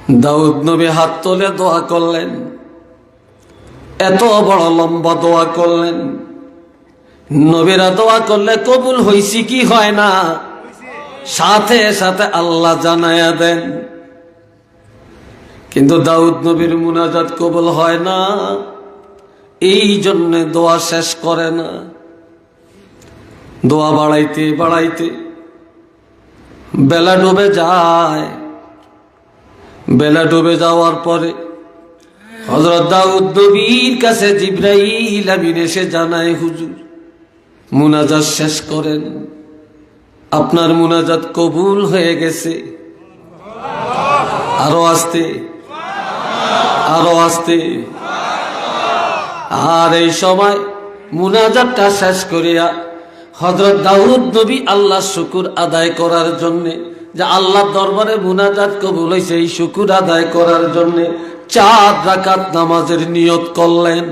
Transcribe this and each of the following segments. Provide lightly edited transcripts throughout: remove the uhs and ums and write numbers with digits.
দাউদ নবী হাত তুলে দোয়া করলেন, এত বড় লম্বা দোয়া করলেন। নবীরা দোয়া করলে কবুল হইছি কি হয় না, সাথে সাথে আল্লাহ জানায়া দেন। কিন্তু দাউদ নবীর মুনাজাত কবুল হয় না, এই জন্য দোয়া শেষ করে না। দোয়া বাড়াইতে বাড়াইতে বেলা ডুবে যায়। বেলা ডুবে যাওয়ার পরে হযরত দাউদ নবীর কাছে জিবরাইল আমিন এসে জানায়, হুজুর মুনাজাত শেষ করেন, আপনার মুনাজাত কবুল হয়ে গেছে। আরো আস্তে, আরো আস্তে। আর এই সময় মুনাজাতটা শেষ করিয়া হযরত দাউদ নবী আল্লাহ শুকর আদায় করার জন্যে, যে আল্লাহর দরবারে মুনাজাত কবুল হয়েছে, এই শুকর আদায় করার জন্যে 4 রাকাত নামাজের নিয়ত করলেন।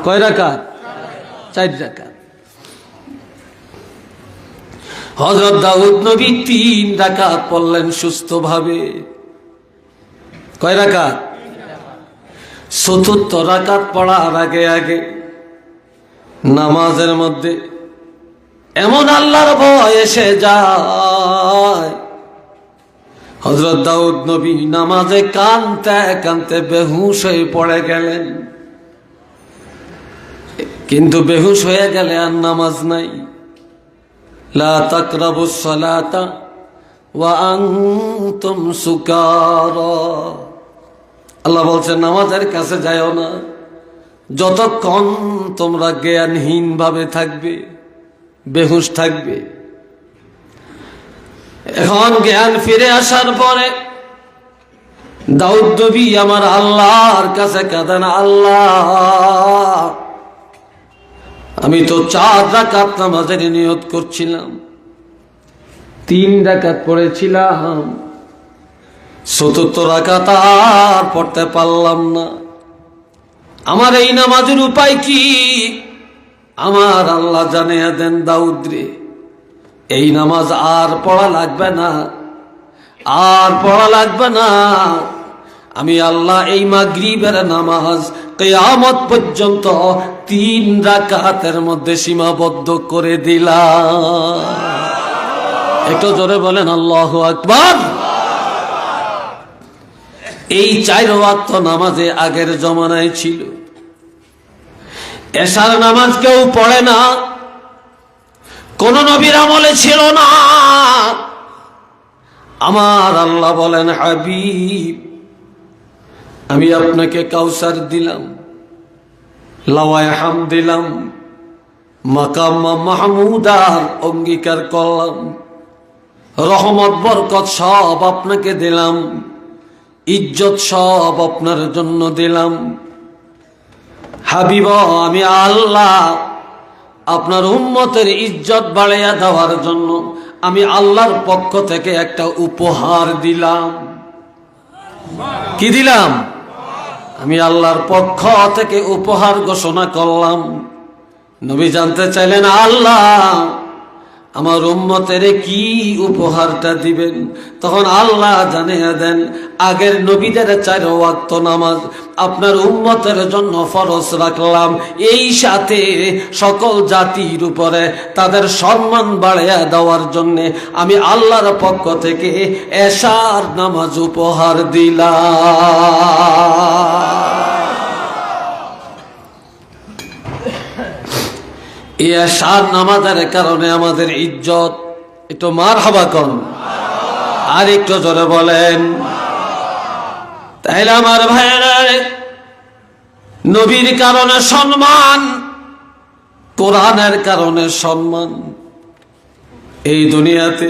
কয় রাকাত? 4 রাকাত। হযরত দাউদ নবী 3 রাকাত পড়লেন সুস্থভাবে। কয় রাকাত? 4র্থ রাকাত পড়ার আগে আগে নামাজের মধ্যে এমন আল্লাহর ভয় এসে যায়, হযরত দাউদ নবী নামাজে কাঁদতে কাঁদতে বেহুশ হয়ে পড়ে গেলেন। কিন্তু বেহুশ হয়ে গেলে আর নামাজ নাই। লা তাকরাবুস সালাতা ওয়া আনতুম সুকারা, আল্লাহ বলছেন নামাজের কাছে যাও না যতক্ষণ তোমরা জ্ঞানহীন ভাবে থাকবে, বেহুশ থাকবে। এখন জ্ঞান ফিরে আসার পরে দাউদ নবী আমার আল্লাহর কাছে কাঁদেন, আল্লাহ আমি তো 4 রাকাত নামাজের নিয়ত করছিলাম, 3 রাকাত পড়েছিলাম, 4র্থ রাকাত আর পড়তে পারলাম না। আমার এই নামাজের উপায় কি? আমার আল্লাহ জানিয়ে দেন, দাউদ রে এই নামাজ আর পড়া লাগবে না, আর পড়া লাগবে না। আমি আল্লাহ এই মাগরিবের নামাজ কিয়ামত পর্যন্ত 3 রাকাতের মধ্যে সীমাবদ্ধ করে দিলাম। একটু জোরে বলেন আল্লাহু আকবার। এই 4 ওয়াক্ত নামাজে আগের জমানায় ছিল। এশার নামাজ কেউ পড়ে না, কোন নবীর আমলে ছিল না। আমার আল্লাহ বলেন, হাবিব আমি আপনাকে কাউসার দিলাম, লাওয়ায়ে হামদ দিলাম, মাকাম মাহমুদার অঙ্গীকার করলাম, রহমত বরকত সব আপনাকে দিলাম, ইজ্জত সব আপনার জন্য দিলাম। হাবিব আমি আল্লাহ আপনার উম্মতের ইজ্জত বাড়াইয়া দেওয়ার জন্য আমি আল্লাহর পক্ষ থেকে একটা উপহার দিলাম। কি দিলাম? আমি আল্লাহর পক্ষ থেকে উপহার ঘোষণা করলাম। নবী জানতে চাইলেন, আল্লাহ আমার উম্মতের কি উপহারটা দিবেন? তখন আল্লাহ জানিয়ে দেন, আগের নবীদের 4 ওয়াক্ত নামাজ আপনার উম্মতের জন্য ফরজ রাখলাম, এই সাথে সকল জাতির উপরে তাদের সম্মান বাড়াইয়া দেওয়ার জন্য আমি আল্লাহর পক্ষ থেকে এশার নামাজ উপহার দিলাম। এশার নামাজের কারণে আমাদের ইজ্জত। একটু মারহাবা করুন, আর একটু জোরে বলেন। তাইলে আমার ভাইয়েরা, নবীর কারণে সম্মান, কোরআনের কারণে সম্মান। এই দুনিয়াতে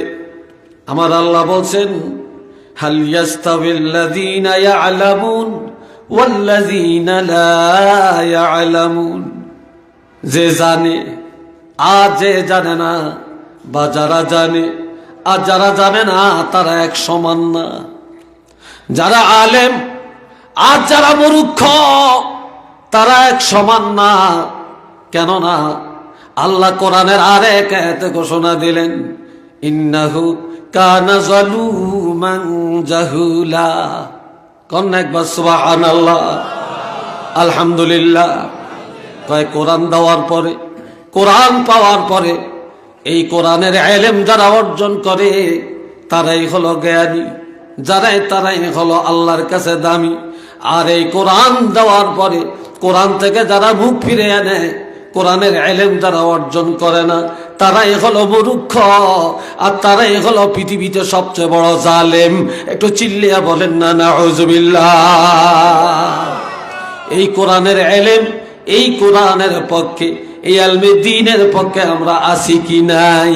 আমার আল্লাহ বলছেন, হাল ইয়াস্তাবিল্লাযীনা ইয়া'লামুন ওয়াল্লাযীনা লা ইয়া'লামুন, যে জানে আর যে জানে না, বা যারা জানে আর যারা জানে না তারা এক সমান না। যারা আলেম আর যারা মূর্খ তারা এক সমান না। কেননা আল্লাহ কোরআনের আরেক আয়াতে ঘোষণা দিলেন, ইন্নাহু কানা যালুমান জাহুলা। কোন একবার সুবহানাল্লাহ, আলহামদুলিল্লাহ। কয় কোরআন দেওয়ার পরে, কোরআন পাওয়ার পরে এই কোরআনের ইলম যারা অর্জন করে তারাই হলো জ্ঞানী, তারাই হলো আল্লাহর কাছে দামি। আর এই কোরআন দেওয়ার পরে কোরআন থেকে যারা মুখ ফিরে আনে, কোরআনের ইলম যারা অর্জন করে না, তারাই হলো মূর্খ, আর তারাই হলো পৃথিবীতে সবচেয়ে বড় জালেম। একটু চিল্লিয়া বলেন না নাউজুবিল্লাহ। এই কোরআনের ইলম, এই কোরআনের পক্ষে, এই ইলমে দ্বীনের পক্ষে আমরা আছি কি নাই?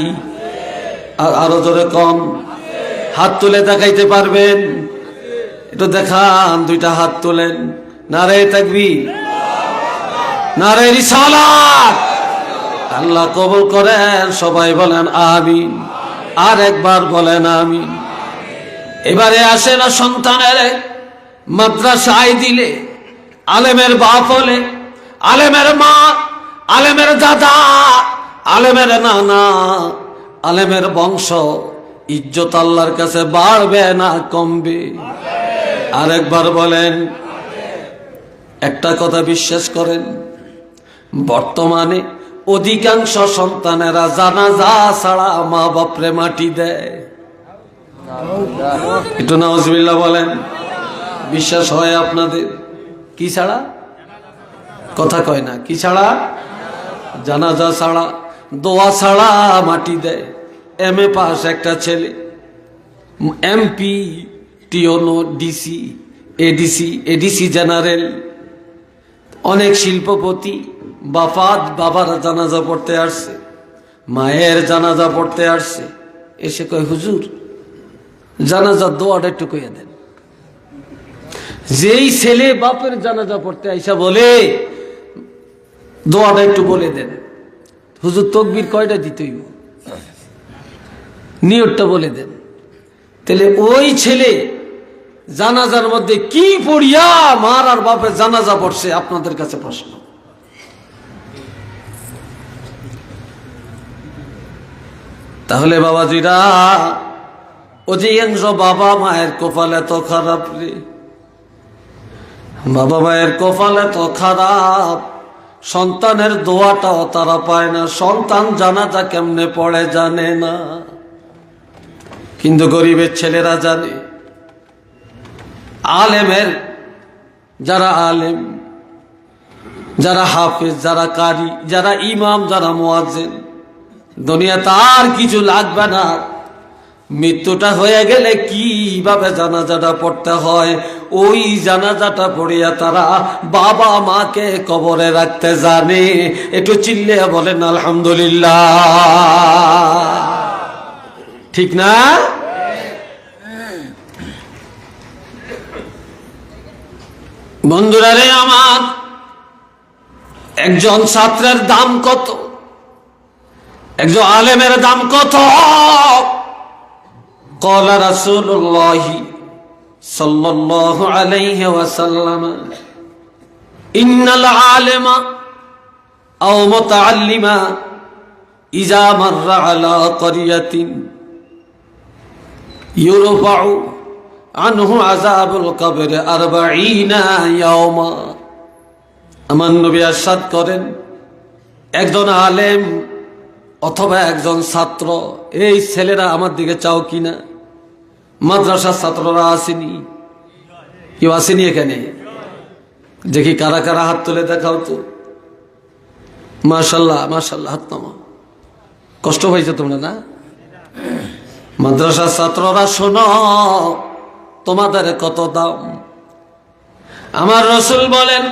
আরো জোরে কম, হাত তুলে দেখাইতে পারবেন? একটু দেখান, দুইটা হাত তোলেন। নারে তাকবীর, নারে রিসালাত। আল্লাহ কবুল করেন, সবাই বলেন আমিন। আর একবার বলেন আমিন। এবারে আসে না সন্তানের মাদ্রাসায় দিলে, আলেমের বাপ হলে, আলেমের মা, আলেমের দাদা, আলেমের নানা, আলেমের বংশ, ইজ্জত আল্লাহর কাছে বাড়বে না কমবে? আরেকবার বলেন। একটা কথা বিশ্বাস করেন, বর্তমানে অধিকাংশ সন্তানেরা জানাজা ছাড়া মা বাপরে মাটি দেয়। একটু নাউজুবিল্লাহ বলেন। বিশ্বাস হয় আপনাদের? কি ছাড়া? কথা কয় না। কি ছাড়া? জানাজা ছাড়া, দোয়া ছাড়া মাটি দেয়। এমএ পাস একটা ছেলে, এমপি, টিওনো, ডিসি, এডিসি জেনারেল, অনেক শিল্পপতি, বাবার জানাজা পড়তে আসছে, মায়ের জানাজা পড়তে আসছে। এসে কয় হুজুর জানাজার দোয়াটা একটু কইয়া দেন। যেই ছেলে বাপের জানাজা পড়তে আইসা বলে দোয়াটা একটু বলে দেন, হুজুর তকবীর কয়টা দিতেই, নিয়তটা বলে দেন। তাহলে ওই ছেলে জানাজার মধ্যে কি পড়িয়া মার আর বাপের জানাজা পড়ছে? আপনাদের কাছে প্রশ্ন। তাহলে বাবাজিরা, অধিকাংশ বাবা মায়ের কপাল এত খারাপ রে, বাবা মায়ের কপাল এত খারাপ, সন্তানের দোয়াটাও তারা পায় না। সন্তান জানাজা কেমনে পড়ে জানে না, কিন্তু গরিবের ছেলেরা জানে। আলেমের যারা আলেম, যারা হাফেজ, যারা কারি, যারা ইমাম, যারা মুয়াজ্জিন, দুনিয়া তার কিছু লাগবে না। মৃত্যুটা হয়ে গেলে কিভাবে জানাজাটা পড়তে হয়, ওই জানাজাটা পড়িয়া তারা বাবা মাকে কবরে রাখতে জানে। একটু চিল্লে বলেন আলহামদুলিল্লাহ। ঠিক না? বন্ধুরা রে আমার, একজন ছাত্রের দাম কত, একজন আলেমের দাম কত? قال رسول الله صلى الله عليه وسلم إن العالم أو متعلم إذا مر على قرية يرفع عنه عذاب القبر 40 يوما। আমার নবী ইরশাদ করেন, একজন আলেম অথবা একজন ছাত্র, এই ছেলেরা আমার দিকে চাও কিনা? মাদ্রাসার ছাত্ররা আসেনি? কেউ আসেনি এখানে? দেখি কারা কারা হাত তুলে দেখাও তো। মাশাল্লাহ মাশাল্লাহ, হাত নামা। কষ্ট হয়েছে তোমরা না? মাদ্রাসার ছাত্ররা শোনো, তোমাদের কত দাম। আমার রাসূল বলেন,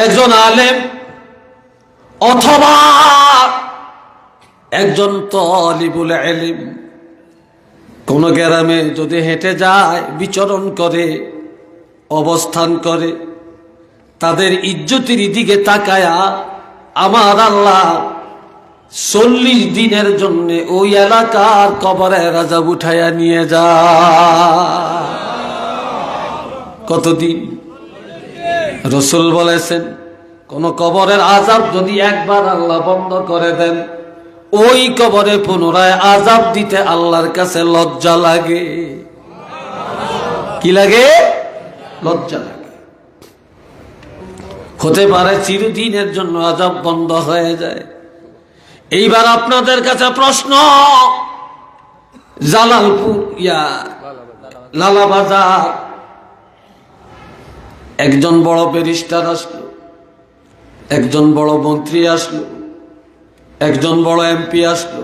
একজন আলেম অথবা একজন তালিবুল ইলম কোন গ্রামে যদি হেঁটে যায়, বিচরণ করে, অবস্থান করে, তাদের ইজ্জতের দিকে তাকায়া আমার আল্লাহ 40 দিনের জন্য ওই এলাকার কবরে রাজা উঠাইয়া নিয়ে যায়। কতদিন? রাসূল বলেছেন, কোন কবরের আযাব যদি একবার আল্লাহ বন্ধ করে দেন, ওই কবরে পুনরায় আযাব দিতে আল্লাহর কাছে লজ্জা লাগে। কি লাগে? লজ্জা লাগে। হতে পারে চিরদিনের জন্য আযাব বন্ধ হয়ে যায়। এইবার আপনাদের কাছে প্রশ্ন, জালালপুর লালাবাজার একজন বড় ব্যারিস্টার আসলো, একজন বড় মন্ত্রী আসলো, একজন বড় এমপি আসলো,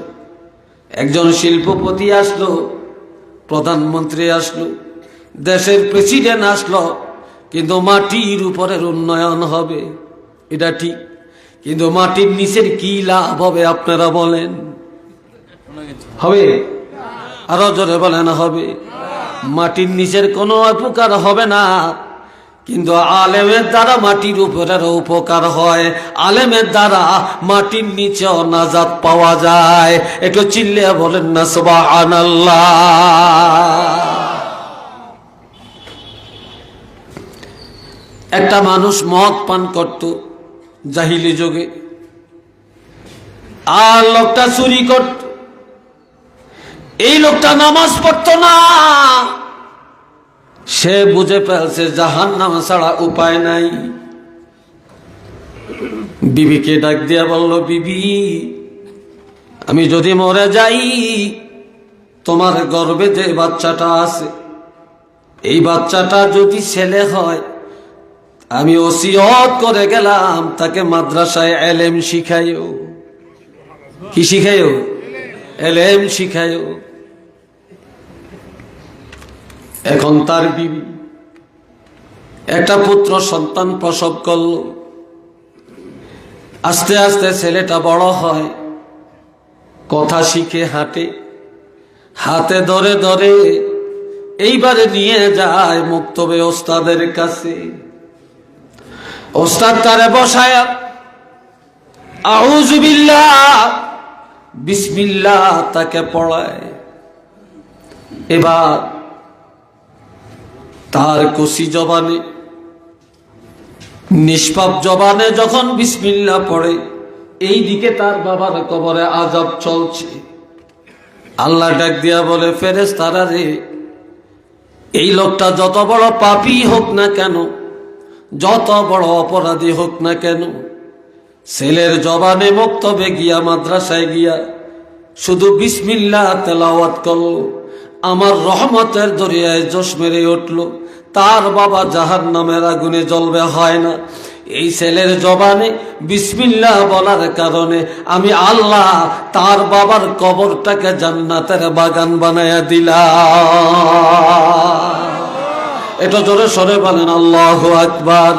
একজন শিল্পপতি আসলো, প্রধানমন্ত্রী আসলো, দেশের প্রেসিডেন্ট আসলো, কিন্তু মাটির উপরের উন্নয়ন হবে, এটা ঠিক। কিন্তু মাটির নিচের কি লাভ হবে আপনারা বলেন? হবে? আরো জোরে বলেন হবে? মাটির নিচের কোনো উপকার হবে না, কিন্তু আলেমের দ্বারা মাটির উপরের উপকার হয়, আলেমের দ্বারা মাটির নিচেও নাজাত পাওয়া যায়। একটু চিল্লিয়ে বলেন না সুবহানাল্লাহ। একটা মানুষ মদ পান করত জাহিলি যুগে, আর লোকটা চুরি করত। এই লোকটা নামাজ পড়তো না, সে বুঝে ফেলছে জাহান্নাম ছাড়া উপায় নাই। বিবিকে ডাক দিয়া বলল, বিবি, আমি যদি মরে যাই, তোমার গর্ভে যে বাচ্চাটা আছে, এই বাচ্চাটা যদি ছেলে হয়, আমি ওসিয়ত করে গেলাম তাকে মাদ্রাসায় এলেম শিখাইও। কি শিখাইও? এলেম শিখাইও। এখন তার বিবি একটা পুত্র সন্তান প্রসব করল। আস্তে আস্তে ছেলেটা বড় হয়, কথা শিখে হাঁটে, হাতে ধরে ধরে এইবারে নিয়ে যায় মুক্তবে ওস্তাদের কাছে। ওস্তাদ তারে বসায়া আউযু বিল্লাহ বিসমিল্লাহ তাকে পড়ায়। এবার তার কষি জবানে, নিষ্পাপ জবানে যখন বিসমিল্লাহ পড়ে, এই দিকে তার বাবার কবরে আযাব চলছে। আল্লাহ ডাক দিয়া বলে, ফেরেশতারা রে, এই লোকটা যত বড় পাপী হোক না কেন, যত বড় অপরাধী হোক না কেন, ছেলের জবানে মক্তবে গিয়া, মাদ্রাসায় গিয়া শুধু বিসমিল্লাহ তেলাওয়াত করলো, আমার রহমতের দরিয়ায় জোশ মেরে উঠল, তার বাবা জাহান্নামের আগুনে জ্বলবে হয় না। এই ছেলের জবানে বিসমিল্লাহ বলার কারণে আমি আল্লাহ তার বাবার কবরটাকে জান্নাতের বাগান বানায়া দিলাম। এটা জোরে সরে বলেন আল্লাহু আকবার।